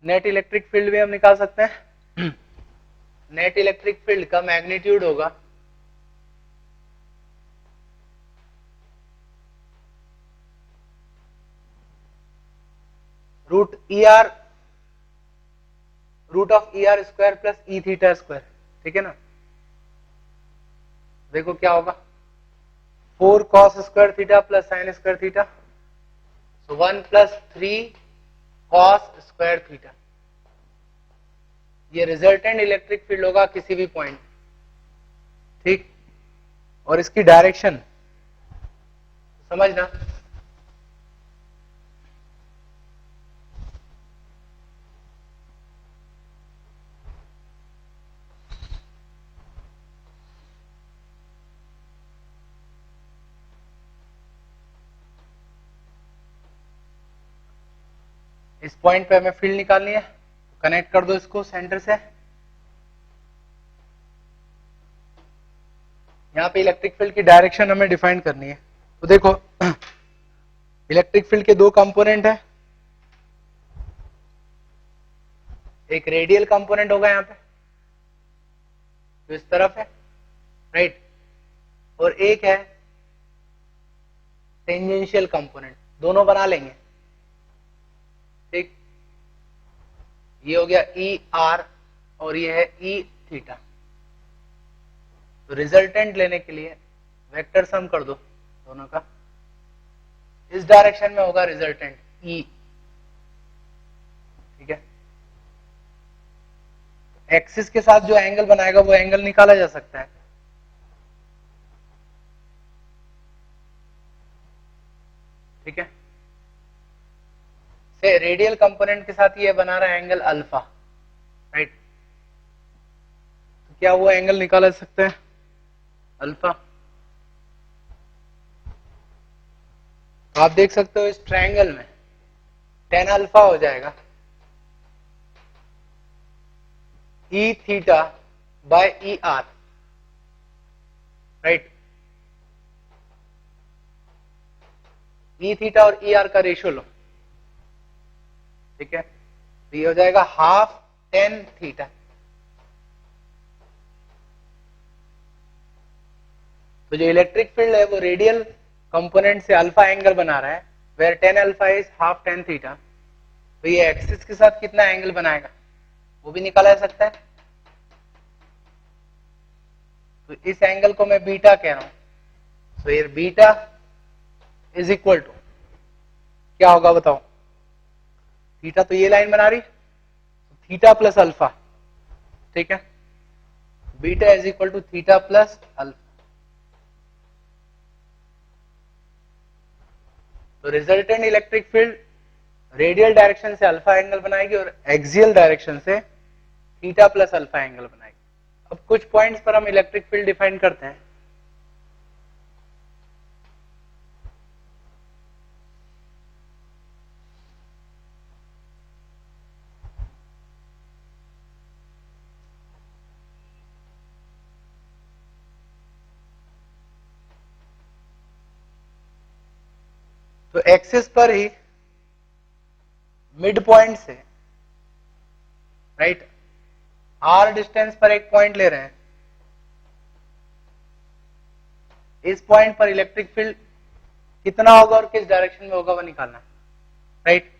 Net electric field भी हम निकाल सकते हैं। नेट इलेक्ट्रिक फील्ड का मैग्नीट्यूड होगा root of E R square plus E theta square. ठीक है ना, देखो क्या होगा 4 cos square theta plus sine square theta, so 1 plus 3 cos square theta. ये रिजल्टेंट इलेक्ट्रिक फील्ड होगा किसी भी पॉइंट। ठीक, और इसकी डायरेक्शन समझना, इस पॉइंट पे हमें फील्ड निकालनी है, कनेक्ट कर दो इसको सेंटर से। यहाँ पे इलेक्ट्रिक फील्ड की डायरेक्शन हमें डिफाइन करनी है। तो देखो इलेक्ट्रिक फील्ड के दो कंपोनेंट है, एक रेडियल कंपोनेंट होगा यहाँ पे जो इस तरफ है, राइट, और एक है टेंजेंशियल कंपोनेंट, दोनों बना लेंगे। ठीक, ये हो गया ई आर और ये है ई थीटा। तो रिजल्टेंट लेने के लिए वेक्टर सम कर दो दोनों का, इस डायरेक्शन में होगा रिजल्टेंट ई। ठीक है, एक्सिस के साथ जो एंगल बनाएगा वो एंगल निकाला जा सकता है। ठीक है, से रेडियल कंपोनेंट के साथ ये बना रहा है एंगल अल्फा, राइट, तो क्या वो एंगल निकाला जा सकता है अल्फा। तो आप देख सकते हो इस ट्रायंगल में tan अल्फा हो जाएगा E theta by E R, right. E theta और ई आर का रेशियो लो, ठीक है, तो ये हो जाएगा हाफ tan थीटा। तो जो इलेक्ट्रिक फील्ड है वो रेडियल कंपोनेंट से अल्फा एंगल बना रहा है, where tan alpha is half tan theta. तो ये एक्सिस के साथ कितना एंगल बनाएगा वो भी निकाला जा सकता है। तो इस एंगल को मैं बीटा कह रहा हूं, तो ये बीटा इज इक्वल टू क्या होगा बताओ, थीटा तो ये लाइन बना रही, थीटा प्लस अल्फा। ठीक है, beta is equal to theta plus alpha. तो resultant electric field radial direction से अल्फा एंगल बनाएगी और एक्सियल डायरेक्शन से थीटा प्लस अल्फा एंगल बनाएगी। अब कुछ पॉइंट्स पर हम इलेक्ट्रिक फील्ड डिफाइन करते हैं। तो एक्सिस पर ही मिड पॉइंट से, राइट, आर डिस्टेंस पर एक पॉइंट ले रहे हैं, इस पॉइंट पर इलेक्ट्रिक फील्ड कितना होगा और किस डायरेक्शन में होगा वो निकालना है, राइट।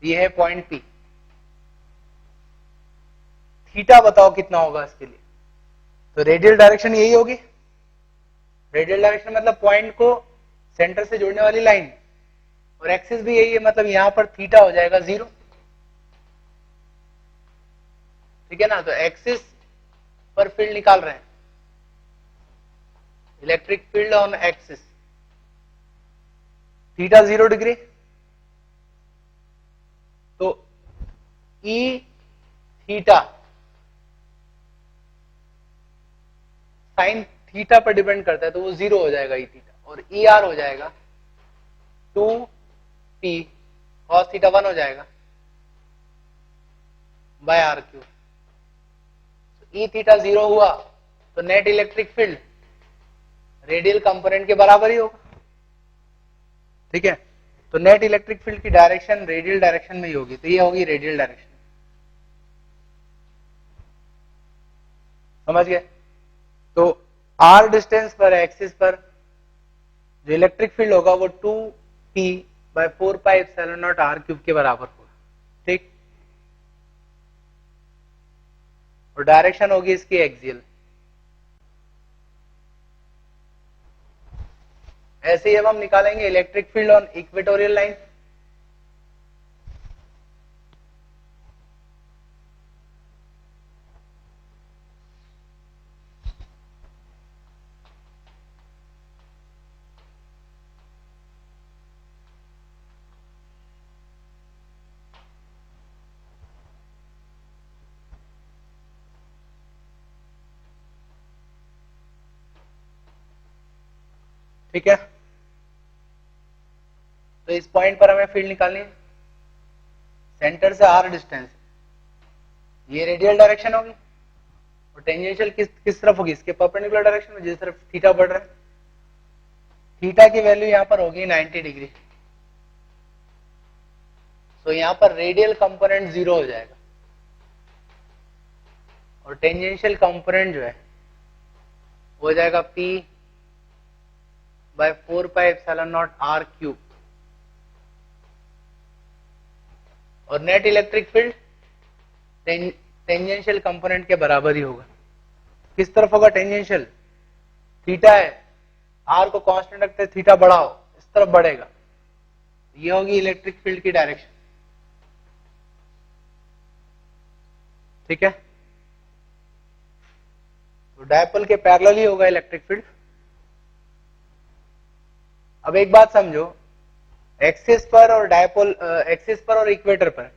ये है पॉइंट पी, थीटा बताओ कितना होगा इसके लिए। तो रेडियल डायरेक्शन यही होगी, रेडियल डायरेक्शन मतलब पॉइंट को सेंटर से जोड़ने वाली लाइन, और एक्सिस भी यही है, मतलब यहां पर थीटा हो जाएगा 0। ठीक है ना, तो एक्सिस पर फील्ड निकाल रहे हैं, electric field on axis, theta 0 degree. तो ई थीटा साइन थीटा पर डिपेंड करता है, तो वो 0 हो जाएगा ई थीटा, और ई आर हो जाएगा 2p cos थीटा 1 हो जाएगा by r cube. E theta 0 हुआ तो net electric field radial component के बराबर ही होगा। ठीक है, तो नेट इलेक्ट्रिक फील्ड की डायरेक्शन रेडियल डायरेक्शन में ही होगी, तो ये होगी रेडियल डायरेक्शन। समझ गए? तो r डिस्टेंस पर एक्सिस पर जो इलेक्ट्रिक फील्ड होगा वो 2p/4πε0r³ के बराबर होगा, ठीक। और डायरेक्शन होगी इसकी एक्सियल। ऐसे ही अब हम निकालेंगे electric field on equatorial line. ठीक है, तो इस पॉइंट पर हमें फील्ड निकालनी है। सेंटर से r डिस्टेंस, ये रेडियल डायरेक्शन होगी और टेंजेंशियल किस तरफ होगी? इसके परपेंडिकुलर डायरेक्शन में, जिस तरफ थीटा बढ़ रहा है। थीटा की वैल्यू यहां पर होगी 90 डिग्री। तो यहां पर रेडियल कंपोनेंट 0 हो जाएगा और टेंजेंशियल कंपोनेंट जो है वो हो जाएगा p/4πε0r³। और net electric field tangential component के बराबर ही होगा। किस तरफ होगा टेंजेंशियल? थीटा है, आर को कांस्टेंट रखते थीटा बढ़ाओ, इस तरफ बढ़ेगा। ये होगी इलेक्ट्रिक फील्ड की डायरेक्शन, ठीक है। तो डायपोल के पैरेलल ही होगा इलेक्ट्रिक फील्ड। अब एक बात समझो, एक्सिस पर और डायपोल, एक्सिस पर और इक्वेटर पर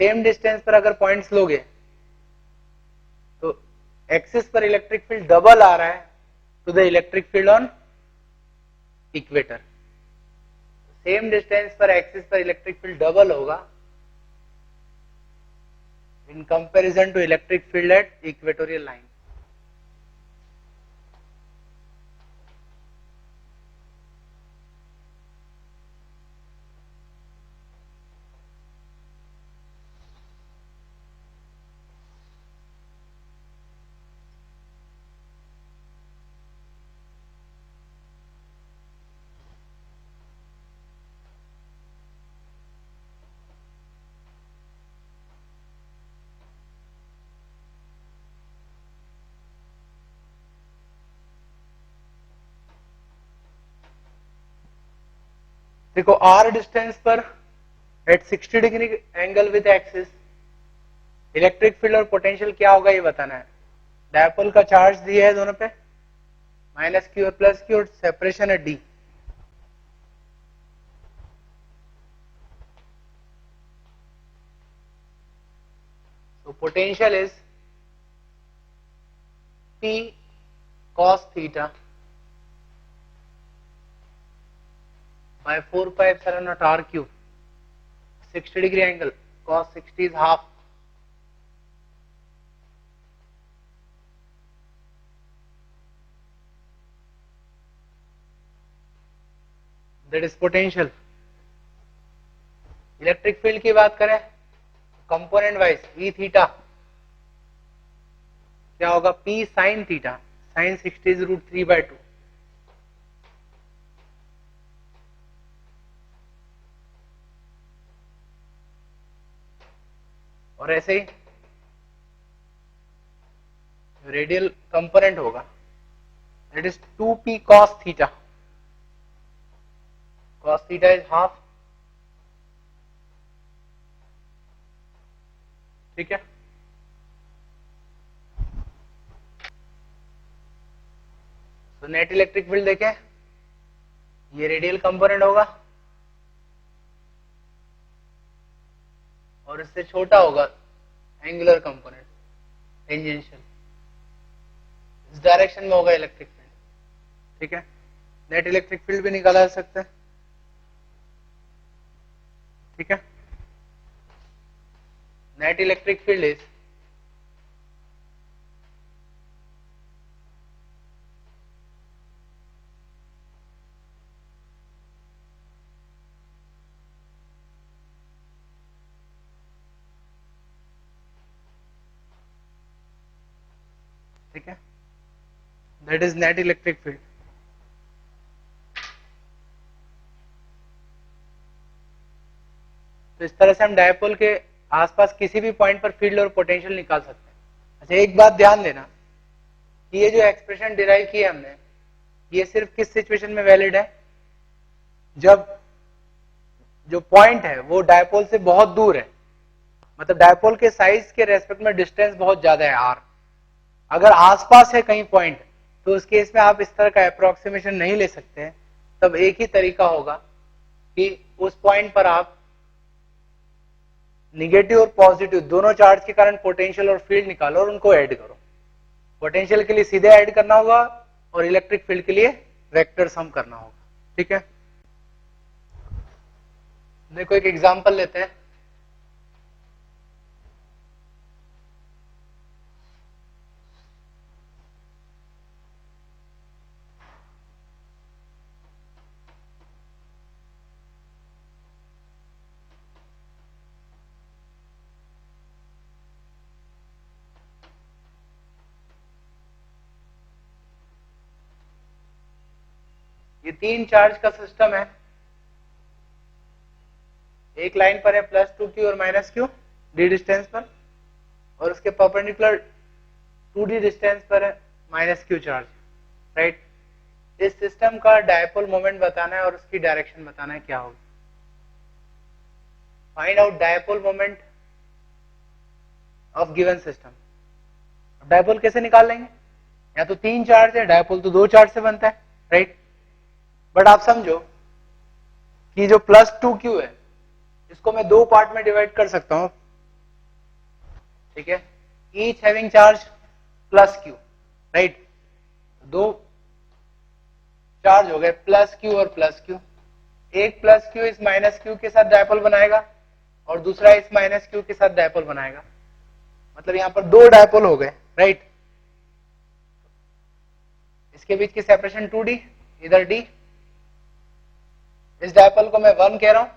सेम डिस्टेंस पर अगर पॉइंट्स लोगे तो एक्सिस पर इलेक्ट्रिक फील्ड डबल आ रहा है to the electric field on equator. Same distance पर एक्सिस पर इलेक्ट्रिक फील्ड डबल होगा in comparison to electric field at equatorial line. देखो r डिस्टेंस पर at 60 degree angle with axis electric field और potential क्या होगा ये बताना है। डायपोल का चार्ज दिया है दोनों पे, -q और +q, और सेपरेशन है d। So potential is P cos theta by 4πε0r³। 60 degree angle, cos 60 is half. That is potential. Electric field की बात करें कंपोनेंट वाइज, ई थीटा क्या होगा? P sin theta, sin 60 is √3/2। और ऐसे ही रेडियल कंपोनेंट होगा, that is 2p cos theta. cos theta is half, ठीक है। तो नेट इलेक्ट्रिक फील्ड देखें, ये रेडियल कंपोनेंट होगा और इससे छोटा होगा एंगुलर कंपोनेंट टेंजेंशियल। इस डायरेक्शन में होगा इलेक्ट्रिक फील्ड, ठीक है। नेट इलेक्ट्रिक फील्ड भी निकाला जा सकता है, ठीक है। नेट इलेक्ट्रिक फील्ड इज ठीक है, that is net electric field. तो इस तरह से हम डायपोल के आसपास किसी भी पॉइंट पर फील्ड और पोटेंशियल निकाल सकते हैं। अच्छा, एक बात ध्यान देना कि ये जो एक्सप्रेशन डिराइव की है हमने, ये सिर्फ किस सिचुएशन में वैलिड है, जब जो पॉइंट है वो डायपोल से बहुत दूर है, मतलब डायपोल के साइज के रेस्पेक्ट में डिस्टेंस बहुत ज्यादा है आर। अगर आसपास है कहीं पॉइंट, तो उस केस में आप इस तरह का अप्रोक्सीमेशन नहीं ले सकते हैं। तब एक ही तरीका होगा कि उस पॉइंट पर आप निगेटिव और पॉजिटिव दोनों चार्ज के कारण पोटेंशियल और फील्ड निकालो और उनको ऐड करो। पोटेंशियल के लिए सीधे ऐड करना होगा और इलेक्ट्रिक फील्ड के लिए वेक्टर सम करना होगा। ठीक है, देखो एक एग्जांपल लेते हैं। ये 3 चार्ज का सिस्टम है, एक लाइन पर है +2q और -q d डिस्टेंस पर, और उसके परपेंडिकुलर 2d डिस्टेंस पर है -q चार्ज, राइट। इस सिस्टम का डायपोल मोमेंट बताना है और उसकी डायरेक्शन बताना है क्या होगी। Find out dipole moment of given system. Dipole कैसे निकाल लेंगे, या तो 3 चार्ज है, डायपोल तो 2 चार्ज से बनता है, राइट। बट आप समझो कि जो +2q है इसको मैं 2 पार्ट में डिवाइड कर सकता हूं, ठीक है, each having charge +q, right. 2 charge हो गए +q और +q। एक +q इस -q के साथ डायपोल बनाएगा और दूसरा इस -q के साथ डायपोल बनाएगा, मतलब यहां पर 2 डायपोल हो गए, राइट। इसके बीच की सेपरेशन 2d, इधर d। इस डायपोल को मैं 1 कह रहा हूं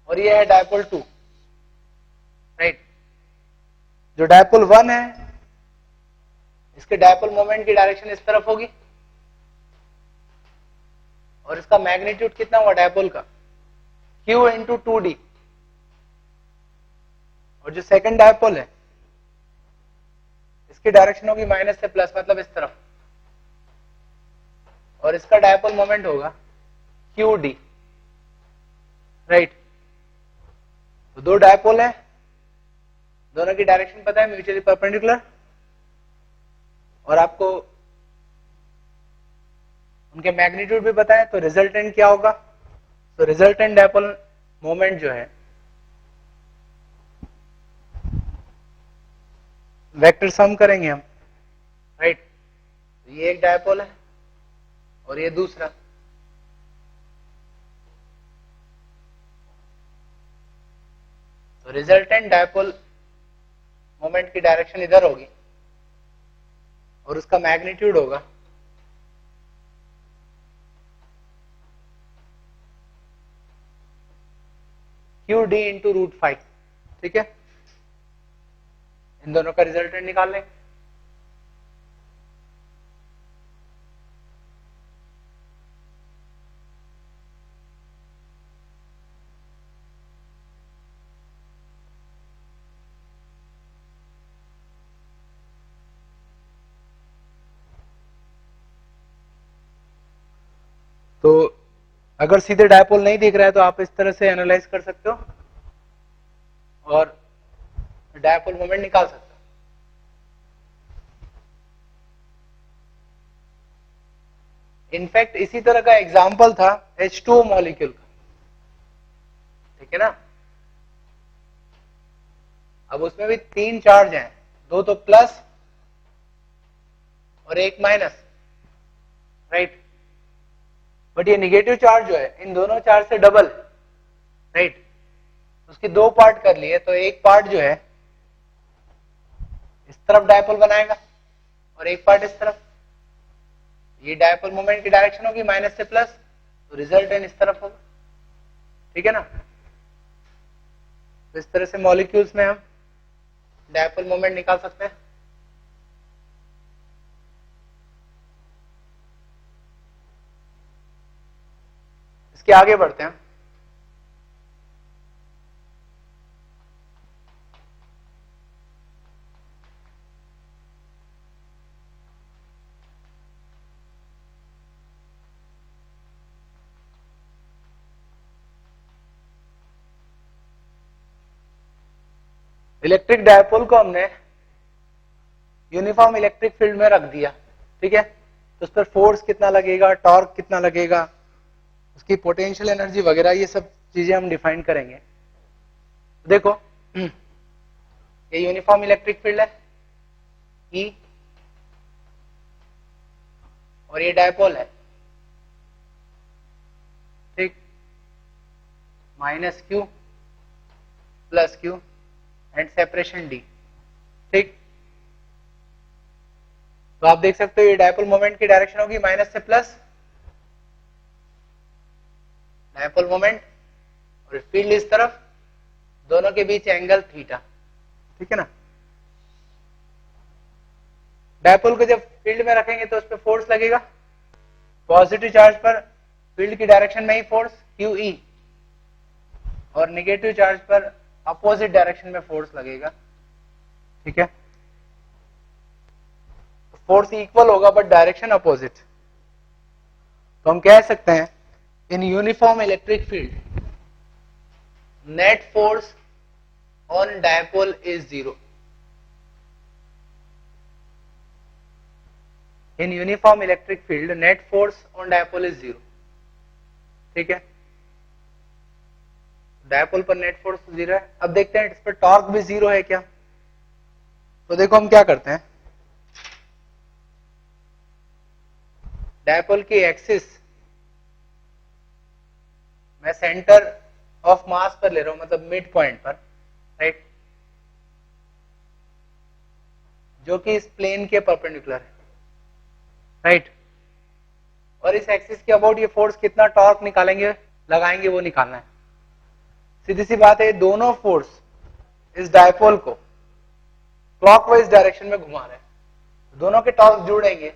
और ये है डायपोल 2, राइट। जो डायपोल 1 है इसके डायपोल मोमेंट की डायरेक्शन इस तरफ होगी और इसका मैग्नीट्यूड कितना हुआ डायपोल का, q इंटू 2d। और जो सेकंड डायपोल है इसकी डायरेक्शन होगी माइनस से प्लस, मतलब इस तरफ, और इसका डायपोल मोमेंट होगा qd, राइट। तो 2 डायपोल है, दोनों की डायरेक्शन पता है, म्यूचुअली परपेंडिकुलर, और आपको उनके मैग्नीट्यूड भी पता है। तो रिजल्टेंट क्या होगा, तो रिजल्टेंट डायपोल मोमेंट जो है वेक्टर सम करेंगे हम, राइट। ये एक डायपोल है और ये दूसरा, तो रिजल्टेंट डायपोल मोमेंट की डायरेक्शन इधर होगी और उसका मैग्नीट्यूड होगा qd इंटू √5, ठीक है। इन दोनों का रिजल्टेंट निकाल लें। तो अगर सीधे डायपोल नहीं दिख रहा है तो आप इस तरह से एनालाइज कर सकते हो और डायपोल मोमेंट निकाल सकते हो। इनफैक्ट इसी तरह का एग्जाम्पल था H2O मॉलिक्यूल का, ठीक है ना। अब उसमें भी 3 चार्ज हैं, 2 तो प्लस और एक माइनस, राइट। बट ये निगेटिव चार्ज जो है इन दोनों चार्ज से डबल, राइट। उसके 2 पार्ट कर लिए, तो एक पार्ट जो है इस तरफ डायपोल बनाएगा और एक पार्ट इस तरफ। ये डायपोल मोमेंट की डायरेक्शन होगी माइनस से प्लस, तो रिजल्टेंट इस तरफ होगा, ठीक है ना। तो इस तरह से मॉलिक्यूल्स में हम डायपोल मोमेंट निकाल सकते हैं। इसके आगे बढ़ते हैं। इलेक्ट्रिक डायपोल को हमने यूनिफॉर्म इलेक्ट्रिक फील्ड में रख दिया, ठीक है। तो उस पर फोर्स कितना लगेगा, टॉर्क कितना लगेगा, उसकी पोटेंशियल एनर्जी वगैरह, ये सब चीजें हम डिफाइन करेंगे। देखो ये यूनिफॉर्म इलेक्ट्रिक फील्ड है E, और ये डायपोल है, ठीक, minus Q plus Q and separation D, ठीक। तो आप देख सकते हो ये डायपोल मोमेंट की डायरेक्शन होगी माइनस से प्लस, डायपोल मोमेंट, और फील्ड इस तरफ, दोनों के बीच एंगल थीटा, ठीक है ना। डायपोल को जब फील्ड में रखेंगे तो उस पर फोर्स लगेगा, पॉजिटिव चार्ज पर फील्ड की डायरेक्शन में ही फोर्स QE, और नेगेटिव चार्ज पर अपोजिट डायरेक्शन में फोर्स लगेगा, ठीक है। फोर्स इक्वल होगा बट डायरेक्शन अपोजिट। तो हम कह सकते हैं in uniform electric field net force on dipole is 0। In uniform electric field net force on dipole is 0, ठीक है। डायपोल पर नेट फोर्स 0 है। अब देखते हैं इस पर टॉर्क भी 0 है क्या। तो देखो हम क्या करते हैं, डायपोल की एक्सिस मैं सेंटर ऑफ मास पर ले रहा हूं, मतलब मिड पॉइंट पर, राइट, जो कि इस प्लेन के परपेंडिकुलर है, राइट। और इस एक्सिस के अबाउट ये फोर्स कितना टॉर्क निकालेंगे, लगाएंगे, वो निकालना है। सीधी सी बात है, दोनों फोर्स इस डायपोल को क्लॉकवाइज डायरेक्शन में घुमा रहे हैं, दोनों के टॉर्क जुड़ेंगे,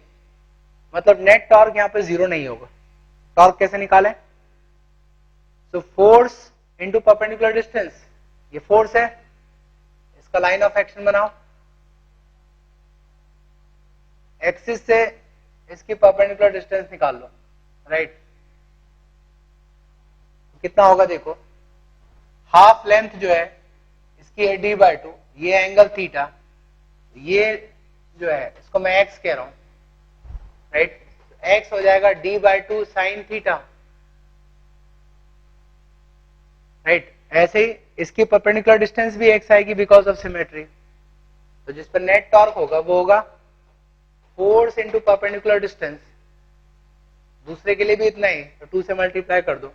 मतलब नेट टॉर्क यहां पे 0 नहीं होगा। टॉर्क कैसे निकालें, so force into perpendicular distance, ये फोर्स है, इसका लाइन ऑफ एक्शन बनाओ, एक्सिस से इसकी परपेंडिकुलर डिस्टेंस निकाल लो, राइट। कितना होगा देखो, हाफ लेंथ जो है इसकी है D/2, ये एंगल थीटा, ये जो है इसको मैं x कह रहा हूं, राइट। x हो जाएगा D/2 साइन थीटा, राइट। ऐसे ही इसकी परपेंडिकुलर डिस्टेंस भी x आएगी बिकॉज ऑफ सिमेट्री। तो जिस पर नेट टॉर्क होगा वो होगा फोर्स इनटू परपेंडिकुलर डिस्टेंस, दूसरे के लिए भी इतना ही, तो 2 से मल्टीप्लाई कर दो,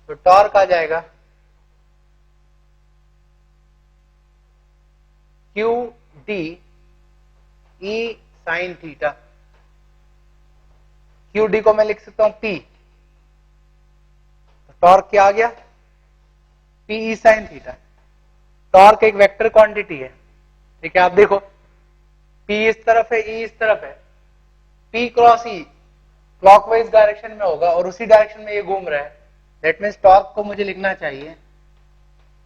तो टॉर्क आ जाएगा QD E sine theta. QD को मैं लिख सकता हूं P, टॉर्क क्या आ गया, PE साइन थीटा। टॉर्क एक वेक्टर क्वांटिटी है, ठीक है। आप देखो P इस तरफ है, E इस तरफ है, P cross E clockwise direction में होगा और उसी डायरेक्शन में ये घूम रहा है, दैट मीन्स टॉर्क को मुझे लिखना चाहिए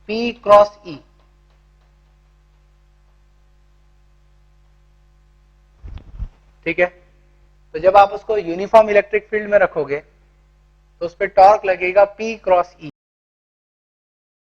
P क्रॉस E, ठीक है। तो जब आप उसको यूनिफॉर्म इलेक्ट्रिक फील्ड में रखोगे तो उस पर टॉर्क लगेगा P क्रॉस E,